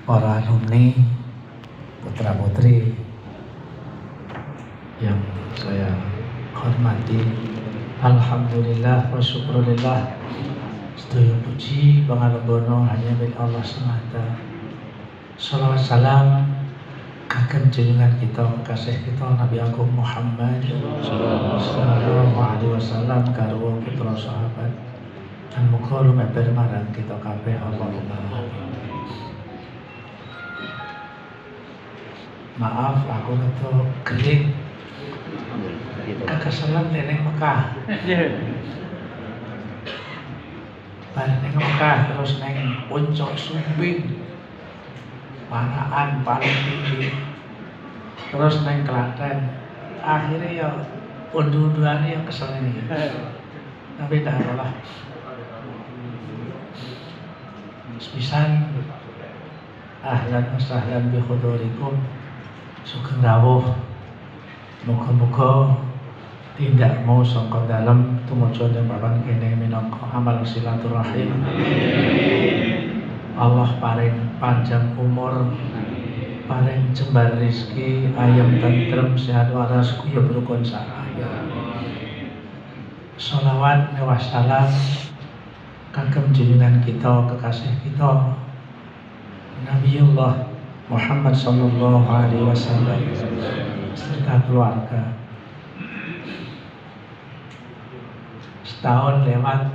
para alumni, putra-putri yang saya hormati, alhamdulillah wa syukurillah, sedaya puji pangalunggono hanya milik Allah semata. Shalawat salam kagem junjungan kita, kasih kita Nabi Agung Muhammad sallallahu alaihi wasallam garwa putra sahabat dan muga lumeber marang kita kabeh, Allahumma amin. Maaf aku rada gering kekeselan ning Mekah. Bareng ning Mekah terus ning puncak Sumbing, Panaan paling tinggi, terus ning Klaten, akhirnya ya undu-unduane ya kesel ini. Tapi tak apalah. Sepisan ahlan wa sahlan bi hudurikum. Sugeng rawuh. Muga-muga tindakmu saka dalem tumuju ning papan kene minangka amal silaturahim. Allah paring panjang umur, paring jembar rezeki, ayam tentrem, sehat waras, guyub rukun saraya. Sholawat wa salam kagem junjungan kita, kekasih kita Nabiullah Muhammad sallallahu alaihi wasallam serta keluarga. Setahun lewat,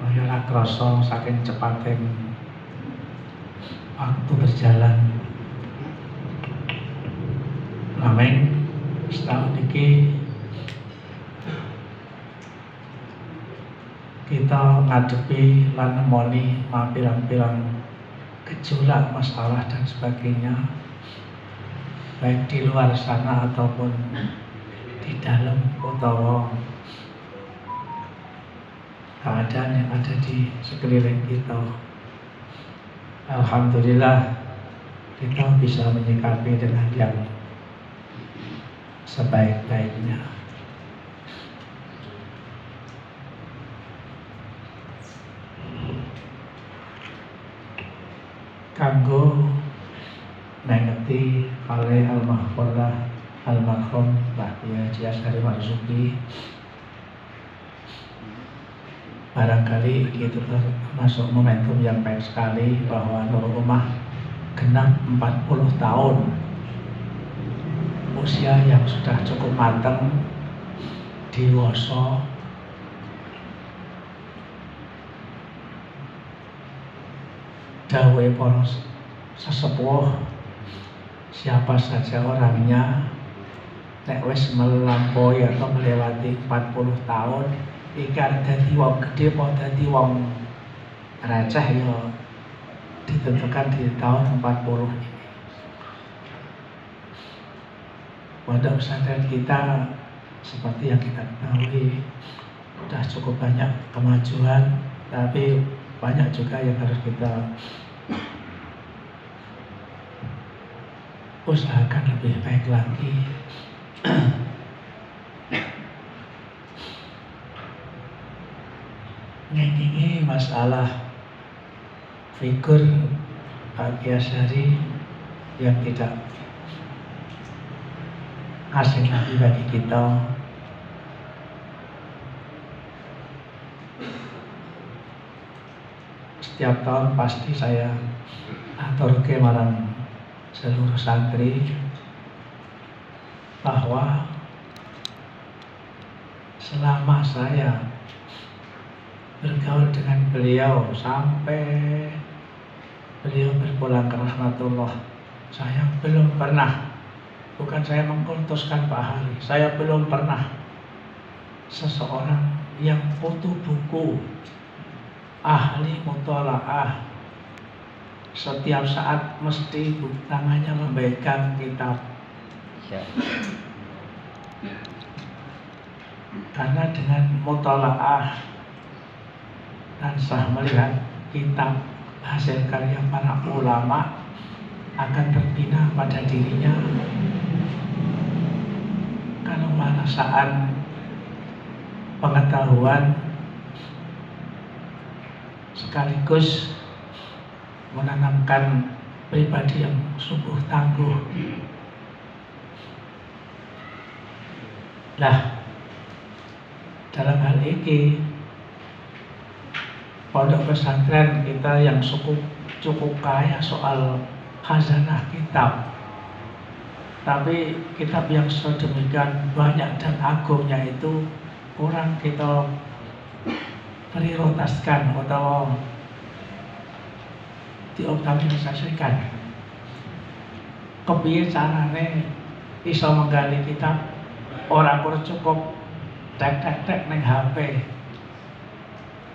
ora krasa saking cepating waktu berjalan. Amin. Setahun iki kita ngadepi lan nemoni pirang-pirang gejolak masalah dan sebagainya, baik di luar sana ataupun di dalam utawa keadaan yang ada di sekeliling kita. Alhamdulillah kita bisa menyikapi dengan yang sebaik-baiknya. Kanggo mengeti oleh al-mahfurah al-marhum Mbah Kiai Haji Asyari Marzuki, barangkali itu termasuk momentum yang baik sekali bahwa Nur Ummah genap 40 tahun, usia yang sudah cukup matang, dewasa, dawuhe para sesepuh, siapa saja orangnya nek wis melampaui atau melewati 40 tahun iki arep dadi wong gedhe apa dadi wong receh ya ditentukan di tahun 40 ini. Pondok pesantren kita seperti yang kita ketahui sudah cukup banyak kemajuan, tapi banyak juga yang harus kita usahakan lebih baik lagi. Ini masalah figur Pak Kiai Asyari yang tidak asing lagi bagi kita. Setiap tahun pasti saya aturke marang seluruh santri bahwa selama saya bergaul dengan beliau sampai beliau berpulang ke rahmatullah, saya belum pernah, bukan saya mengkultuskan Pak Hari, saya belum pernah seseorang yang foto buku, ahli mutolaah, setiap saat mesti tangannya memegang kitab. Karena dengan mutolaah tansah melihat kitab hasil karya para ulama akan terbina pada dirinya. Kalau manasaan pengetahuan sekaligus menanamkan pribadi yang sungguh tangguh. Nah, dalam hal ini pondok pesantren kita yang cukup kaya soal khazanah kitab, tapi kitab yang sedemikian banyak dan agungnya itu kurang kita prioritaskan atau dioptimalisasikan. Kepiye carane iso menggali kitab ora cukup tek neng HP.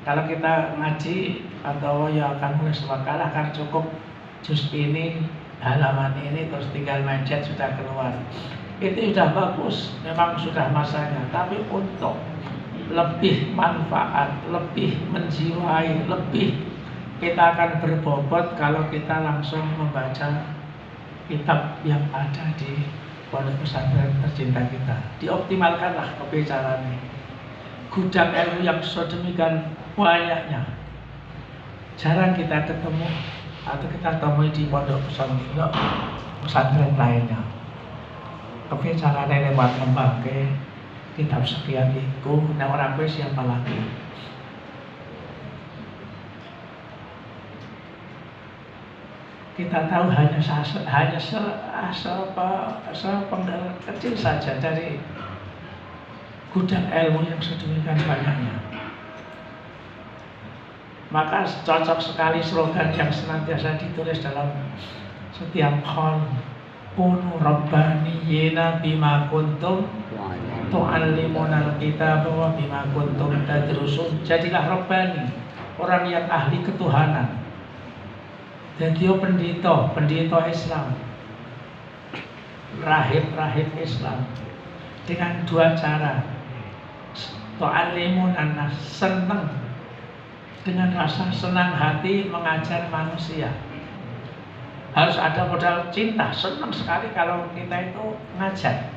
Kalau kita ngaji atau ya akan nulis makalah kan cukup juz ini, halaman ini, terus tinggal mencet sudah keluar. Itu sudah bagus, memang sudah masanya. Tapi untuk lebih manfaat, lebih menjiwai, lebih kita akan berbobot kalau kita langsung membaca kitab yang ada di pondok pesantren tercinta kita. Dioptimalkanlah kebicaraan. Gudang ilmu yang sedemikian banyaknya, jarang kita ketemu atau kita temui di pondok pesantren lainnya. Kebicaraan lewat lembaga kitab sekian itu, nah orang siapa lagi? Kita tahu hanya sepenggal kecil saja dari gudang ilmu yang sedemikian banyaknya. Maka cocok sekali slogan yang senantiasa ditulis dalam setiap hal, kunu rabbaniyina bima kuntum tu'allimunal kitab wa bima kuntum tadrusun. Jadilah rabbani, orang yang ahli ketuhanan. Dan dia pendeta Islam, rahib Islam, dengan dua cara. Tu'allimun anas, senang, dengan rasa senang hati mengajar manusia. Harus ada modal cinta, senang sekali kalau kita itu ngajar.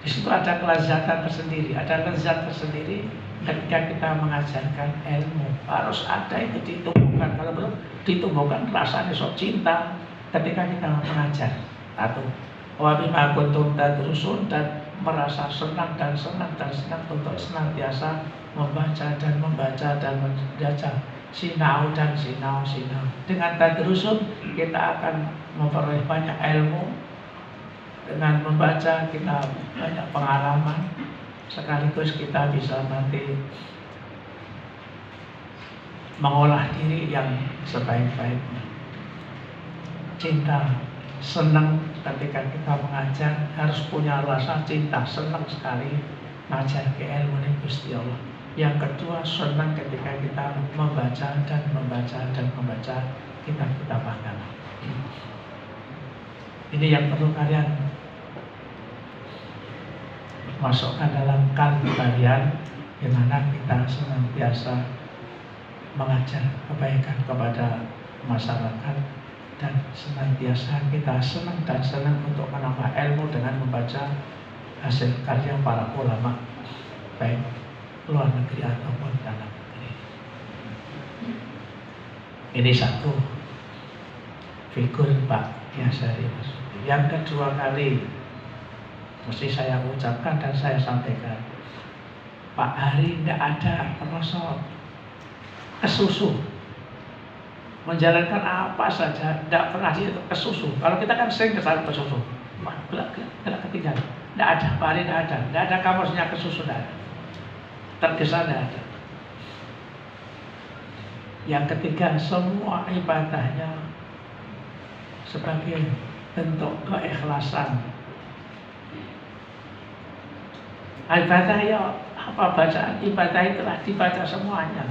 Di situ ada kelezatan tersendiri, ada lezat tersendiri ketika kita mengajarkan ilmu. Harus ada itu ditumbuhkan. Kalau belum ditumbuhkan rasanya sok cinta ketika kita mengajar. Satu, wa bima kuntum tadrusun, dan merasa senang untuk senantiasa membaca dan membaca. Sinau. Dengan tadrusun kita akan memperoleh banyak ilmu. Dengan membaca kita banyak pengalaman, sekaligus kita bisa nanti mengolah diri yang sebaik-baiknya. Cinta, senang ketika kita mengajar, harus punya rasa cinta, senang sekali mengajar ke ilmu Gusti Allah. Yang kedua, senang ketika kita membaca kitab-kitab agama. Ini yang perlu kalian masukkan dalam kalbu kalian, di mana kita senantiasa mengajar kebaikan kepada masyarakat dan senantiasa kita senang untuk menambah ilmu dengan membaca hasil karya para ulama, baik luar negeri ataupun dalam negeri. Ini satu figur Pak Yasari. Yang kedua kali mesti saya ucapkan dan saya sampaikan, Pak Hari tidak ada rasa kesusu, menjalankan apa saja tidak pernah dia kesusu. Kalau kita kan sering kesalahan kesusu, wah gelak ketinggalan. Tidak ada, Pak Hari tidak ada kamusnya kesusu, tidak ada, tergesa tidak ada. Yang ketiga, semua ibadahnya sebagai bentuk keikhlasan. Ibadah ya apa, bacaan ibadah itulah dibaca semuanya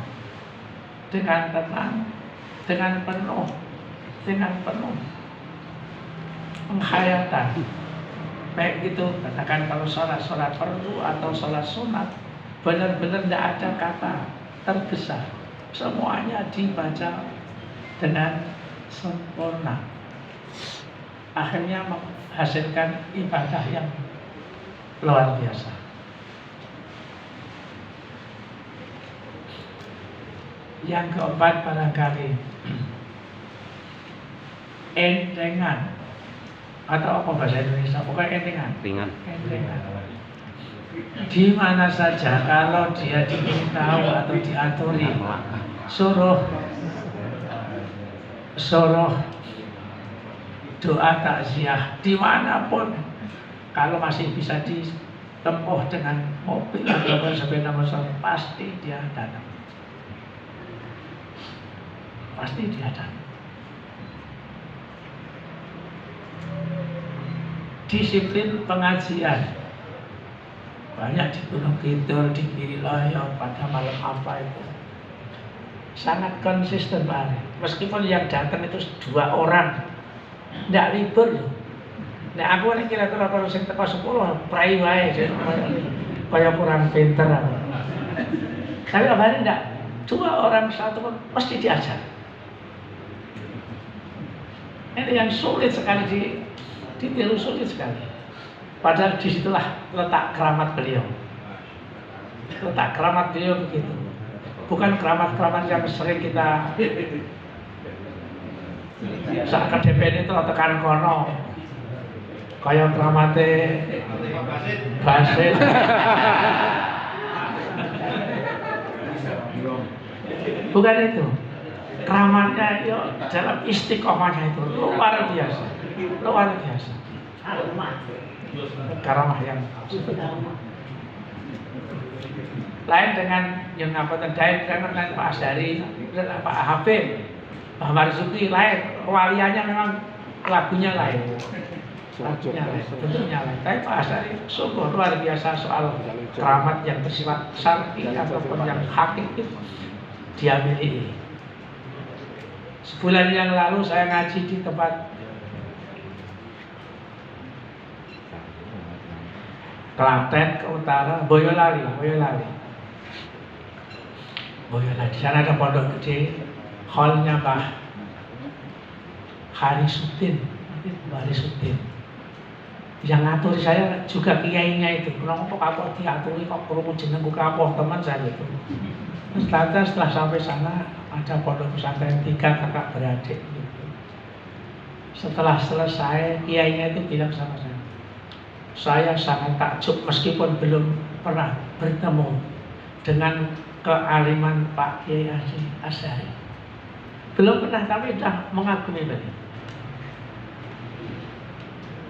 dengan tenang, dengan penuh penghayatan. Baik itu katakan kalau sholat fardu atau sholat sunat, benar-benar tidak ada kata tergesa, semuanya dibaca dengan sempurna. Akhirnya menghasilkan ibadah yang luar biasa. Yang keempat, barangkali entengan atau apa bahasa Indonesia, pokoknya entengan. Entengan. Di mana saja kalau dia diberitahu atau diaturi suruh doa takziah dimanapun, kalau masih bisa ditempuh dengan mobil atau sepeda motor, pasti dia datang. Pasti dia datang. Disiplin pengajian banyak di Gunung Kidul, di Giriloyo, pada malam apa itu sangat konsisten Pak Ari. Meskipun yang datang itu 2 orang, tidak libur loh. Nah aku ini kira-kira kalau sing teko 10 prai wae, kaya kurang pinter aku. Tapi apa ini tidak, 2 orang 1 pun mesti diajar. Ini yang sulit sekali ditiru, sulit sekali. Padahal disitulah letak keramat beliau. Letak keramat beliau begitu. Bukan keramat-keramat yang sering kita saat ke DPD itu tekan kono. Kayak keramatnya Basit. Bukan itu. Keramatnya yo dalam istiqomahnya itu luar biasa. Luar biasa. Karamah yang lain dengan yang ngapatan lain dengan Pak Asdari, Pak Habib, Pak Marzuki lain, kewaliannya memang lagunya lain, bentuknya lain. Tapi Pak Asdari sungguh luar biasa soal keramat yang bersifat syar'i ataupun yang hakiki dia miliki. Sebulan yang lalu saya ngaji di tempat Klaten ke utara, Boyolali. Di sana ada pondok gede, hallnya Mbah Harisudin. Yang ngatur saya juga kiainya itu. Kenapa aku diaturi kok perlu jenengku kapok teman saya itu. Terus setelah sampai sana ada pondok pesantren 3 kakak beradik. Setelah selesai, kiainya itu bilang sama saya sangat takjub meskipun belum pernah bertemu dengan kealiman Pak Kiai Haji Asyari. Belum pernah, tapi sudah mengagumi beliau.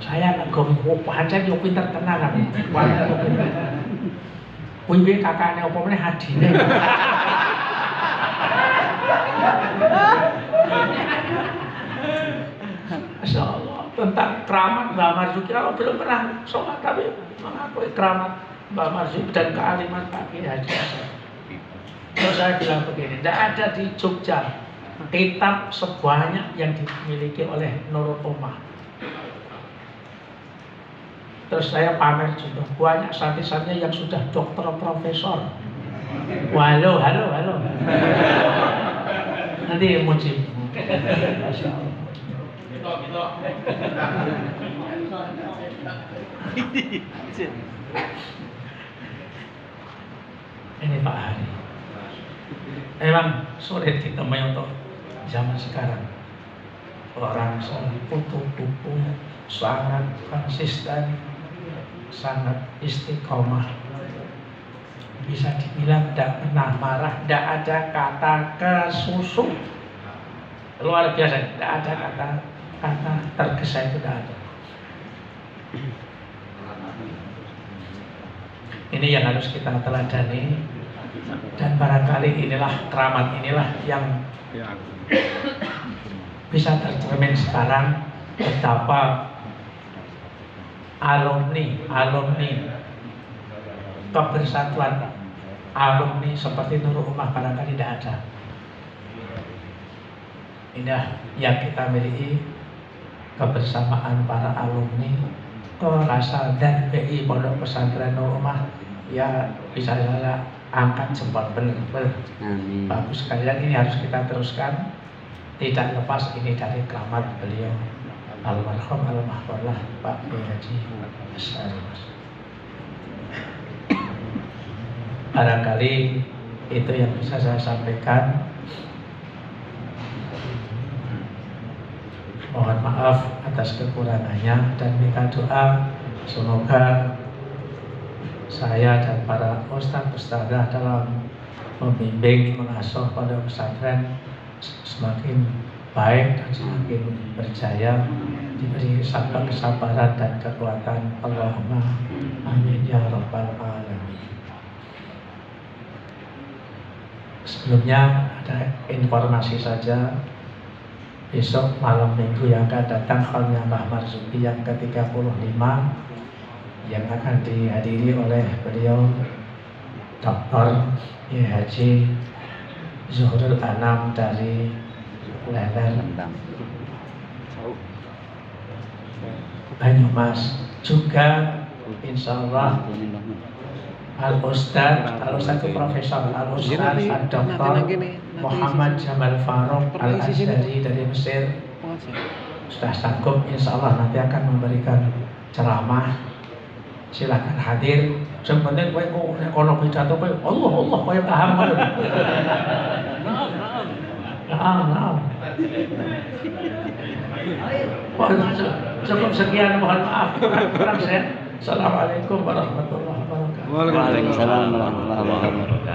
Saya ngagumi, pancen yo pinter tenan aku. Pancen yo pinter. Kuwi kakakne apa meneh adine. Masyaallah. Tentang keramat Mbah Marzuki, kalau belum pernah sholat tapi mengakui keramat Mbah Marzuki dan kealiman Pak Kiai Haji Asyari. Terus saya bilang begini, tidak ada di Jogja kitab sebanyak yang dimiliki oleh Nurul Ummah. Terus saya pamer juga, banyak santri-santrinya yang sudah dokter profesor. Halo. Nanti muji. Masya Allah. Ini Pak Hari. Memang sulit ditemui untuk zaman sekarang. Orang putu buku sangat konsisten, sangat istiqomah. Bisa dibilang tidak pernah marah, tidak ada kata kesusu. Luar biasa, tidak ada kata tergesa itu tidak ada. Ini yang harus kita teladani, dan barangkali inilah keramat inilah yang bisa tercermin sekarang betapa alumni kebersatuan alumni seperti Nurul Ummah barangkali tidak ada. Inilah yang kita miliki, kebersamaan para alumni, kerasa dan PI Pondok Pesantren Nurul Ummah. Ya bisa saya angkat jempol benar-benar bagus sekali, dan ini harus kita teruskan, tidak lepas ini dari keramat beliau almarhum almarhumah Pak Kiai Haji Asyari. Barangkali itu yang bisa saya sampaikan. Mohon maaf atas kekurangannya dan minta doa semoga saya dan para ustadz-ustadzah dalam membimbing, mengasuh pada pesantren semakin baik dan semakin berjaya, diberi sabar, kesabaran dan kekuatan. Allahumma amin ya rabbal alamin. Sebelumnya ada informasi saja. Besok malam minggu yang akan datang Khalnya Mbah Marzuki yang ke-35 yang akan dihadiri oleh beliau Dr. Haji Zuhrul Anam dari Leler Banyumas. Juga insya Allah Al-Ustadz itu Profesor Al-Ustadz Dr. Muhammad Jamal Farouk Al-Azhari dari Mesir sudah sanggup, insya Allah nanti akan memberikan ceramah. Silakan hadir. Sebenarnya kalau pidato Allah kowe paham kan? Nah. Cukup sekian, mohon maaf kurang saya. Assalamualaikum warahmatullahi wabarakatuh. Waalaikumsalam warahmatullahi wabarakatuh.